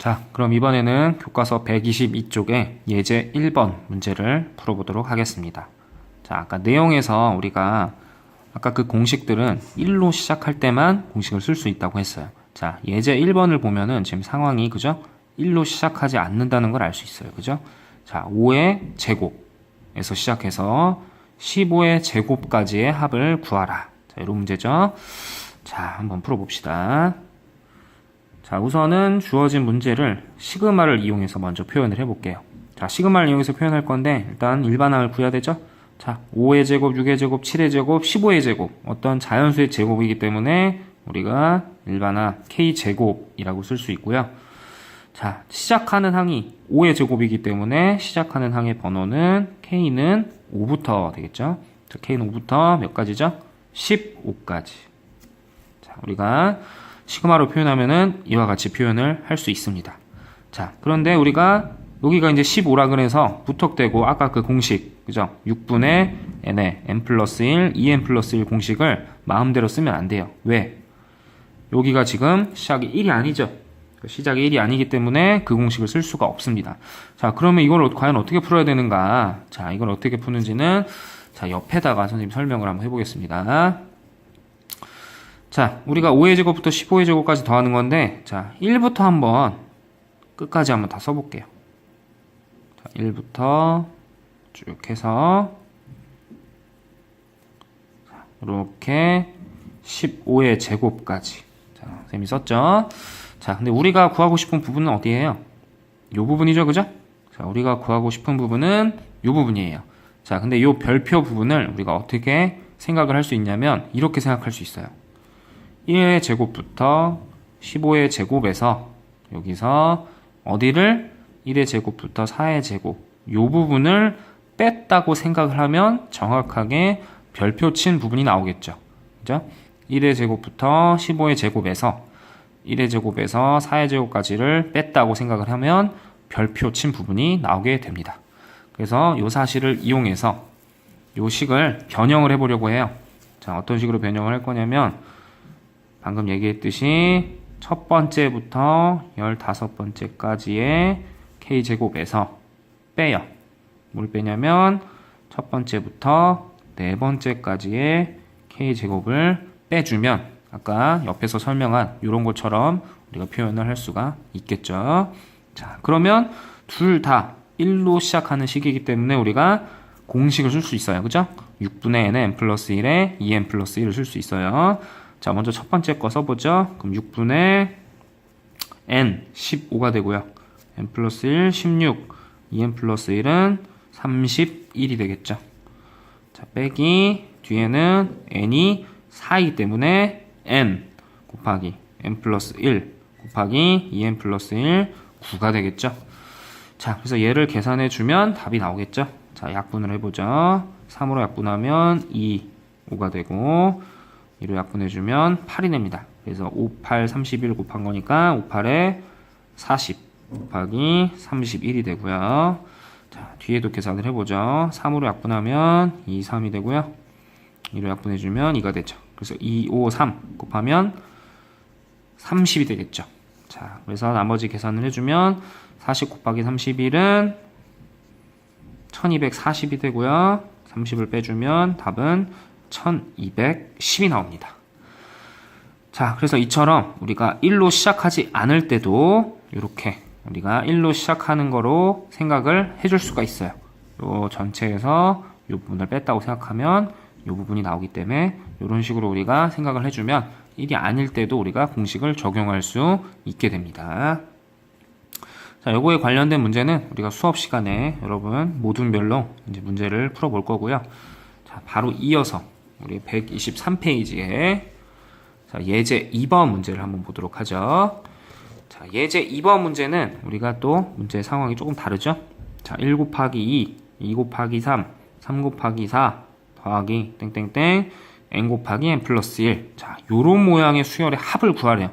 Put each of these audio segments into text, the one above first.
자, 그럼 이번에는 교과서 122쪽에 예제 1번 문제를 풀어보도록 하겠습니다. 자, 아까 내용에서 우리가 아까 그 공식들은 1로 시작할 때만 공식을 쓸 수 있다고 했어요. 자, 예제 1번을 보면은 지금 상황이, 그죠? 1로 시작하지 않는다는 걸 알 수 있어요. 그죠? 자, 5의 제곱에서 시작해서 15의 제곱까지의 합을 구하라. 자, 이런 문제죠. 자, 한번 풀어봅시다. 자, 우선은 주어진 문제를 시그마를 이용해서 먼저 표현을 해볼게요. 자, 시그마를 이용해서 표현할 건데 일단 일반항을 구해야 되죠. 자, 5의 제곱, 6의 제곱, 7의 제곱, 15의 제곱, 어떤 자연수의 제곱이기 때문에 우리가 일반항 K제곱이라고 쓸 수 있고요. 자, 시작하는 항이 5의 제곱이기 때문에 시작하는 항의 번호는 K는 5부터 되겠죠. 자, K는 5부터 몇 가지죠? 15까지. 자, 우리가 시그마로 표현하면은 이와 같이 표현을 할 수 있습니다. 자, 그런데 우리가 여기가 이제 15라 그래서 무턱대고 아까 그 공식, 그죠? 6분의 n의 n 플러스 1, 2n 플러스 1 공식을 마음대로 쓰면 안 돼요. 왜? 여기가 지금 시작이 1이 아니죠. 시작이 1이 아니기 때문에 그 공식을 쓸 수가 없습니다. 자, 그러면 이걸 과연 어떻게 풀어야 되는가? 자, 이걸 어떻게 푸는지는 자, 옆에다가 선생님 설명을 한번 해보겠습니다. 자, 우리가 5의 제곱부터 15의 제곱까지 더하는 건데, 자, 1부터 한번 끝까지 한번 다 써볼게요. 자, 1부터 쭉 해서 자, 이렇게 15의 제곱까지. 자, 선생님이 썼죠? 자, 근데 우리가 구하고 싶은 부분은 어디예요? 요 부분이죠, 그죠? 자, 우리가 구하고 싶은 부분은 요 부분이에요. 자, 근데 요 별표 부분을 우리가 어떻게 생각을 할 수 있냐면, 이렇게 생각할 수 있어요. 1의 제곱부터 15의 제곱에서 여기서 어디를 1의 제곱부터 4의 제곱 요 부분을 뺐다고 생각을 하면 정확하게 별표 친 부분이 나오겠죠. 그죠? 1의 제곱부터 15의 제곱에서 1의 제곱에서 4의 제곱까지를 뺐다고 생각을 하면 별표 친 부분이 나오게 됩니다. 그래서 이 사실을 이용해서 이 식을 변형을 해보려고 해요. 자, 어떤 식으로 변형을 할 거냐면 방금 얘기했듯이 첫 번째부터 15번째까지의 K제곱에서 빼요. 뭘 빼냐면 첫 번째부터 네 번째까지의 K제곱을 빼주면 아까 옆에서 설명한 이런 것처럼 우리가 표현을 할 수가 있겠죠. 자, 그러면 둘 다 1로 시작하는 식이기 때문에 우리가 공식을 쓸 수 있어요. 그죠? 6분의 n의 n 플러스 1에 2n 플러스 1을 쓸 수 있어요. 자, 먼저 첫 번째 거 써보죠. 그럼 6분의 n 15가 되고요. n 플러스 1 16, 2n 플러스 1은 31이 되겠죠. 자, 빼기 뒤에는 n이 4이기 때문에 n 곱하기 n 플러스 1 곱하기 2n 플러스 1 9가 되겠죠. 자, 그래서 얘를 계산해 주면 답이 나오겠죠. 자, 약분을 해보죠. 3으로 약분하면 2, 5가 되고 2로 약분해주면 8이 됩니다. 그래서 5, 8, 31 곱한 거니까 5, 8에 40 곱하기 31이 되고요. 자, 뒤에도 계산을 해보죠. 3으로 약분하면 2, 3이 되고요. 2로 약분해주면 2가 되죠. 그래서 2, 5, 3 곱하면 30이 되겠죠. 자, 그래서 나머지 계산을 해주면 40 곱하기 31은 1240이 되고요. 30을 빼주면 답은 1210이 나옵니다. 자, 그래서 이처럼 우리가 1로 시작하지 않을 때도 이렇게 우리가 1로 시작하는 거로 생각을 해줄 수가 있어요. 요 전체에서 이 부분을 뺐다고 생각하면 이 부분이 나오기 때문에 이런 식으로 우리가 생각을 해주면 1이 아닐 때도 우리가 공식을 적용할 수 있게 됩니다. 자, 요거에 관련된 문제는 우리가 수업 시간에 여러분 모둠별로 이제 문제를 풀어볼 거고요. 자, 바로 이어서 우리 123페이지에 자, 예제 2번 문제를 한번 보도록 하죠. 자, 예제 2번 문제는 우리가 또 문제 상황이 조금 다르죠. 자, 1 곱하기 2, 2 곱하기 3, 3 곱하기 4 더하기 땡땡땡 n 곱하기 n 플러스 1. 자, 요런 모양의 수열의 합을 구하래요.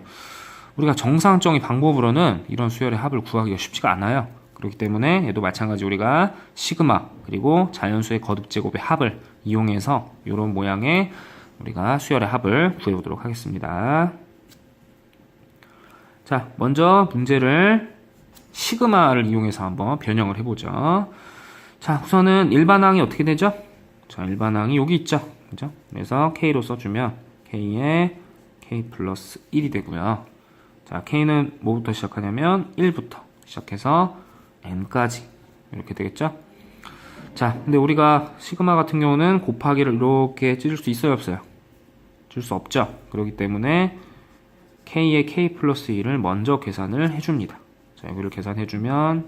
우리가 정상적인 방법으로는 이런 수열의 합을 구하기가 쉽지가 않아요. 그렇기 때문에 얘도 마찬가지 우리가 시그마 그리고 자연수의 거듭제곱의 합을 이용해서 이런 모양의 우리가 수열의 합을 구해보도록 하겠습니다. 자, 먼저 문제를 시그마를 이용해서 한번 변형을 해보죠. 자, 우선은 일반항이 어떻게 되죠? 자, 일반항이 여기 있죠. 그죠? 그래서 K로 써주면 K에 K 플러스 1이 되고요. 자, K는 뭐부터 시작하냐면 1부터 시작해서 N까지 이렇게 되겠죠? 자, 근데 우리가 시그마 같은 경우는 곱하기를 이렇게 찢을 수 있어요, 없어요? 줄 수 없죠. 그렇기 때문에 K의 K 플러스 1을 먼저 계산을 해줍니다. 자, 여기를 계산해주면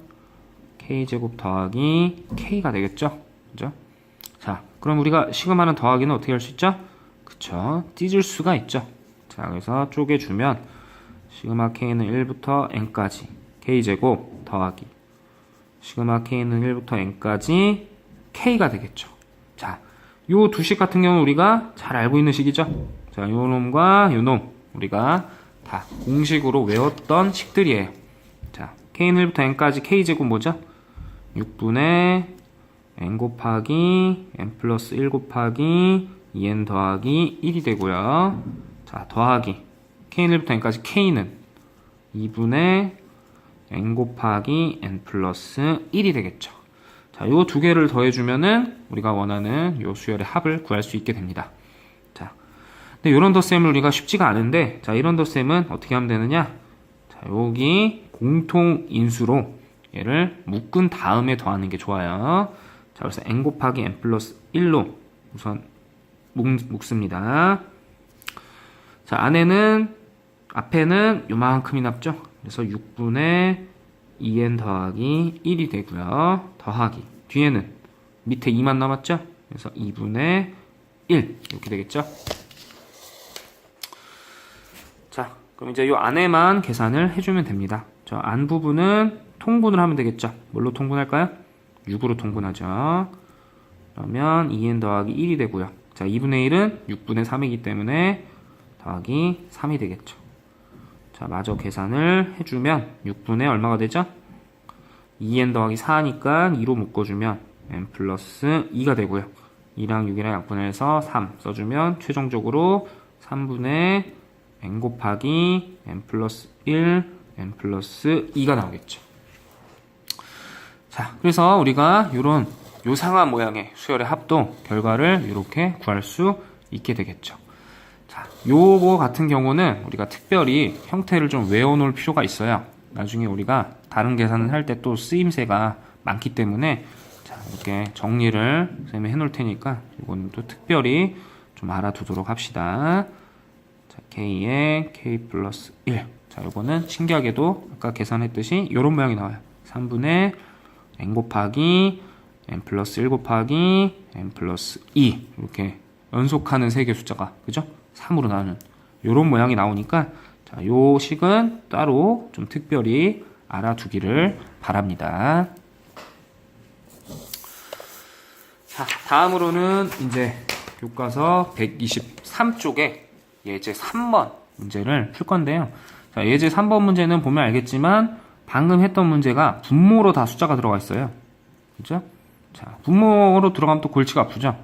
K제곱 더하기 K가 되겠죠? 그죠? 자, 그럼 우리가 시그마는 더하기는 어떻게 할 수 있죠? 그쵸? 찢을 수가 있죠. 자, 그래서 쪼개주면 시그마 K는 1부터 N까지 K제곱 더하기 시그마 K는 1부터 N까지 K가 되겠죠. 자, 요 두 식 같은 경우는 우리가 잘 알고 있는 식이죠. 자, 요 놈과 요 놈 우리가 다 공식으로 외웠던 식들이에요. 자, K는 1부터 N까지 K제곱 뭐죠? 6분의 N 곱하기 N 플러스 1 곱하기 2N 더하기 1이 되고요. 자, 더하기 K는 1부터 N까지 K는 2분의 N 곱하기 N 플러스 1이 되겠죠. 자, 요 두 개를 더해주면은 우리가 원하는 요 수열의 합을 구할 수 있게 됩니다. 자, 근데 요런 덧셈을 우리가 쉽지가 않은데, 자, 이런 덧셈은 어떻게 하면 되느냐? 자, 여기 공통 인수로 얘를 묶은 다음에 더하는 게 좋아요. 자, 그래서 N 곱하기 N 플러스 1로 우선 묶습니다. 자, 앞에는 요만큼이 남죠? 그래서 6분의 2n 더하기 1이 되고요. 더하기 뒤에는 밑에 2만 남았죠? 그래서 2분의 1 이렇게 되겠죠? 자, 그럼 이제 요 안에만 계산을 해주면 됩니다. 저 안 부분은 통분을 하면 되겠죠? 뭘로 통분할까요? 6으로 통분하죠. 그러면 2n 더하기 1이 되고요. 자, 2분의 1은 6분의 3이기 때문에 더하기 3이 되겠죠. 자, 마저 계산을 해주면 6분의 얼마가 되죠? 2n 더하기 4니까 2로 묶어주면 n 플러스 2가 되고요. 2랑 6이랑 약분해서 3 써주면 최종적으로 3분의 n 곱하기 n 플러스 1, n 플러스 2가 나오겠죠. 자, 그래서 우리가 요런 요상한 모양의 수열의 합도 결과를 이렇게 구할 수 있게 되겠죠. 자, 요거 같은 경우는 우리가 특별히 형태를 좀 외워놓을 필요가 있어요. 나중에 우리가 다른 계산을 할 때 또 쓰임새가 많기 때문에 자, 이렇게 정리를 선생님이 해놓을 테니까 이거는 또 특별히 좀 알아두도록 합시다. 자, K에 K 플러스 1. 자, 요거는 신기하게도 아까 계산했듯이 요런 모양이 나와요. 3분의 N 곱하기 N 플러스 1 곱하기 N 플러스 2. 이렇게 연속하는 세 개 숫자가, 그죠? 3으로 나누는 요런 모양이 나오니까 자, 요 식은 따로 좀 특별히 알아두기를 바랍니다. 자, 다음으로는 이제 교과서 123쪽에 예제 3번 문제를 풀 건데요. 자, 예제 3번 문제는 보면 알겠지만 방금 했던 문제가 분모로 다 숫자가 들어가 있어요. 그죠? 자, 분모로 들어가면 또 골치가 아프죠?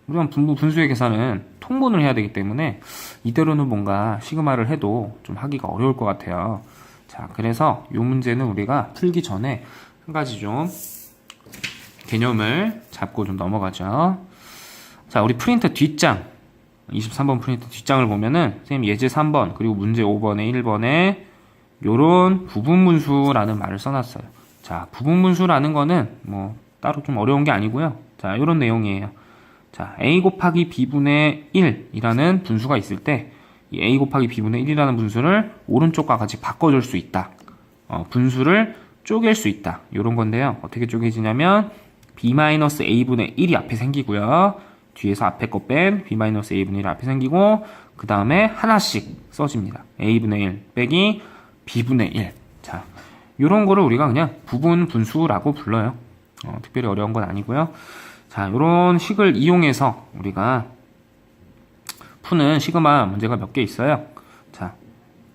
우리가 분수의 계산은 통분을 해야 되기 때문에 이대로는 뭔가 시그마를 해도 좀 하기가 어려울 것 같아요. 자, 그래서 이 문제는 우리가 풀기 전에 한 가지 좀 개념을 잡고 좀 넘어가죠. 자, 우리 프린터 뒷장 23번 프린터 뒷장을 보면은 선생님 예제 3번 그리고 문제 5번에 1번에 요런 부분분수라는 말을 써놨어요. 자, 부분분수라는 거는 뭐 따로 좀 어려운 게 아니고요. 자, 요런 내용이에요. 자, a 곱하기 b분의 1이라는 분수가 있을 때 이 a 곱하기 b분의 1이라는 분수를 오른쪽과 같이 바꿔줄 수 있다. 분수를 쪼갤 수 있다. 요런 건데요. 어떻게 쪼개지냐면 b-a분의 1이 앞에 생기고요. 뒤에서 앞에 거 뺀 b-a분의 1이 앞에 생기고 그 다음에 하나씩 써집니다. a분의 1 빼기 b분의 1. 자, 요런 거를 우리가 그냥 부분 분수라고 불러요. 특별히 어려운 건 아니고요. 자, 요런 식을 이용해서 우리가 푸는 시그마 문제가 몇 개 있어요. 자,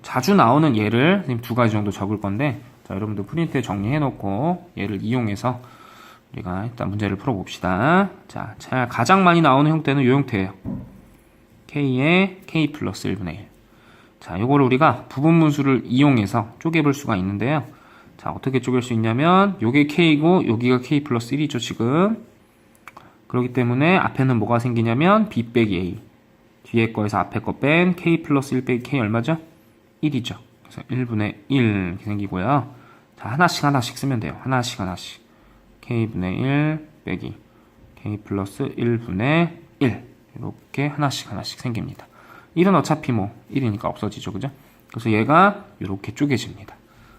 자주 나오는 예를 선생님 두 가지 정도 적을 건데, 자, 여러분들 프린트에 정리해 놓고 얘를 이용해서 우리가 일단 문제를 풀어봅시다. 자, 가장 많이 나오는 형태는 요 형태예요. K에 K 플러스 1분의 1. 자, 요거를 우리가 부분분수를 이용해서 쪼개볼 수가 있는데요. 자, 어떻게 쪼갤 수 있냐면 요게 k고 여기가 k 플러스 1이죠 지금. 그렇기 때문에 앞에는 뭐가 생기냐면 b 빼기 a, 뒤에 거에서 앞에 거 뺀 k 플러스 1 빼기 k 얼마죠? 1이죠. 그래서 1분의 1 이렇게 생기고요. 자, 하나씩 쓰면 돼요. 하나씩 k분의 1 빼기 k 플러스 1분의 1 이렇게 하나씩 생깁니다. 1은 어차피 뭐 1이니까 없어지죠, 그죠? 그래서 얘가 이렇게 쪼개집니다.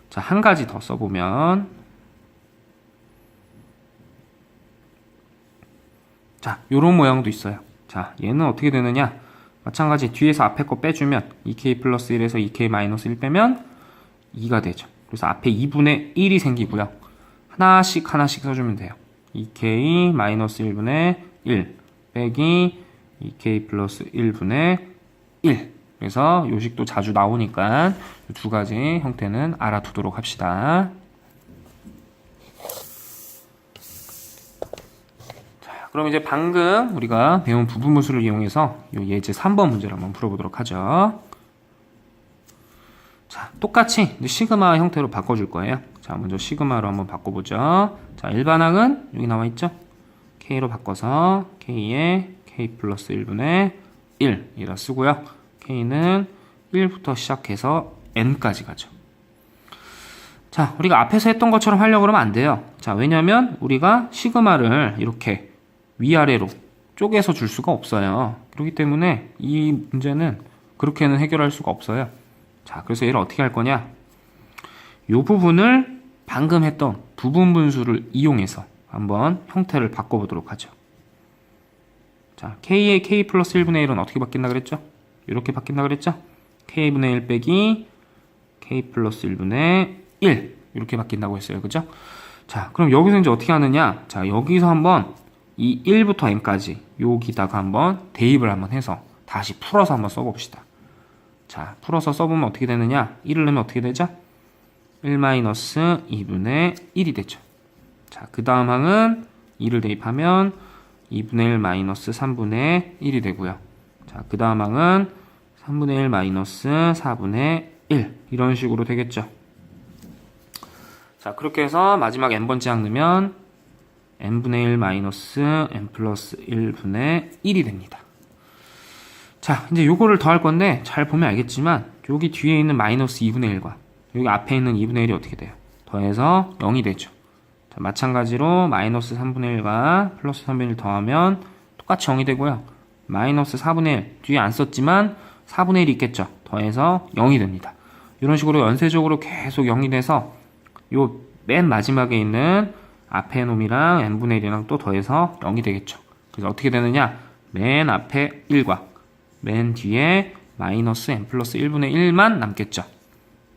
자, 한 가지 더 써보면, 자, 요런 모양도 있어요. 자, 얘는 어떻게 되느냐? 마찬가지 뒤에서 앞에 거 빼주면 2k 플러스 1에서 2k 마이너스 1 빼면 2가 되죠. 그래서 앞에 2분의 1이 생기고요. 하나씩 써주면 돼요. 2k 마이너스 1분의 1 빼기 2k 플러스 1분의 1. 그래서 요식도 자주 나오니까 이 두 가지 형태는 알아두도록 합시다. 자, 그럼 이제 방금 우리가 배운 부분분수를 이용해서 이 예제 3번 문제를 한번 풀어보도록 하죠. 자, 똑같이 이제 시그마 형태로 바꿔줄 거예요. 자, 먼저 시그마로 한번 바꿔보죠. 자, 일반항은 여기 나와 있죠? k로 바꿔서 k에 k 플러스 1분의 1이라 쓰고요. k는 1부터 시작해서 n까지 가죠. 자, 우리가 앞에서 했던 것처럼 하려고 그러면 안 돼요. 자, 왜냐면 우리가 시그마를 이렇게 위아래로 쪼개서 줄 수가 없어요. 그렇기 때문에 이 문제는 그렇게는 해결할 수가 없어요. 자, 그래서 얘를 어떻게 할 거냐? 이 부분을 방금 했던 부분분수를 이용해서 한번 형태를 바꿔보도록 하죠. 자, k의 k 플러스 1분의 1은 어떻게 바뀐다 그랬죠? 이렇게 바뀐다 그랬죠? k분의 1 빼기 k 플러스 1분의 1 이렇게 바뀐다고 했어요. 그죠? 자, 그럼 여기서 이제 어떻게 하느냐? 자, 여기서 한번 이 1부터 n까지 여기다가 한번 대입을 한번 해서 다시 풀어서 한번 써봅시다. 자, 풀어서 써보면 어떻게 되느냐? 1을 넣으면 어떻게 되죠? 1-2분의 1이 되죠. 자, 그 다음 항은 2를 대입하면 2분의 1 마이너스 3분의 1이 되고요. 자, 그 다음 항은 3분의 1 마이너스 4분의 1 이런 식으로 되겠죠. 자, 그렇게 해서 마지막 n번째 항 넣으면 n분의 1 마이너스 n 플러스 1분의 1이 됩니다. 자, 이제 요거를 더 할 건데 잘 보면 알겠지만 여기 뒤에 있는 마이너스 2분의 1과 여기 앞에 있는 2분의 1이 어떻게 돼요? 더해서 0이 되죠. 자, 마찬가지로 마이너스 3분의 1과 플러스 3분의 1 더하면 똑같이 0이 되고요. 마이너스 4분의 1 뒤에 안 썼지만 4분의 1이 있겠죠. 더해서 0이 됩니다. 이런 식으로 연쇄적으로 계속 0이 돼서 요 맨 마지막에 있는 앞에 놈이랑 n분의 1이랑 또 더해서 0이 되겠죠. 그래서 어떻게 되느냐? 맨 앞에 1과 맨 뒤에 마이너스 n 플러스 1분의 1만 남겠죠.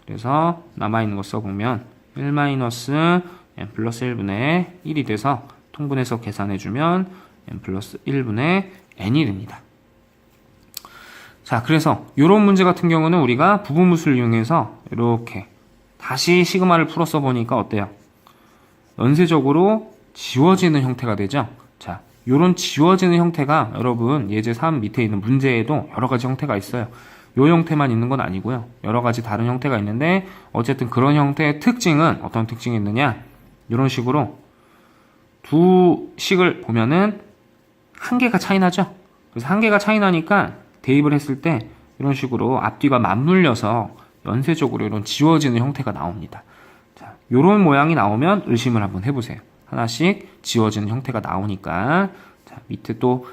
그래서 남아있는 거 써보면 1 마이너스 n 플러스 1분의 1이 돼서 통분해서 계산해주면 n 플러스 1분의 n이 됩니다. 자, 그래서 이런 문제 같은 경우는 우리가 부분분수를 이용해서 이렇게 다시 시그마를 풀어서 보니까 어때요? 연쇄적으로 지워지는 형태가 되죠. 자, 요런 지워지는 형태가 여러분 예제 3 밑에 있는 문제에도 여러 가지 형태가 있어요. 요 형태만 있는 건 아니고요. 여러 가지 다른 형태가 있는데 어쨌든 그런 형태의 특징은 어떤 특징이 있느냐? 이런 식으로 두 식을 보면은 한 개가 차이 나죠. 그래서 한 개가 차이 나니까 대입을 했을 때 이런 식으로 앞뒤가 맞물려서 연쇄적으로 이런 지워지는 형태가 나옵니다. 자, 요런 모양이 나오면 의심을 한번 해보세요. 하나씩 지워지는 형태가 나오니까. 자, 밑에 또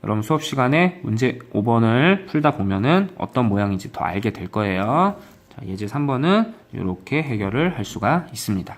여러분 수업 시간에 문제 5번을 풀다 보면은 어떤 모양인지 더 알게 될 거예요. 자, 예제 3번은 이렇게 해결을 할 수가 있습니다.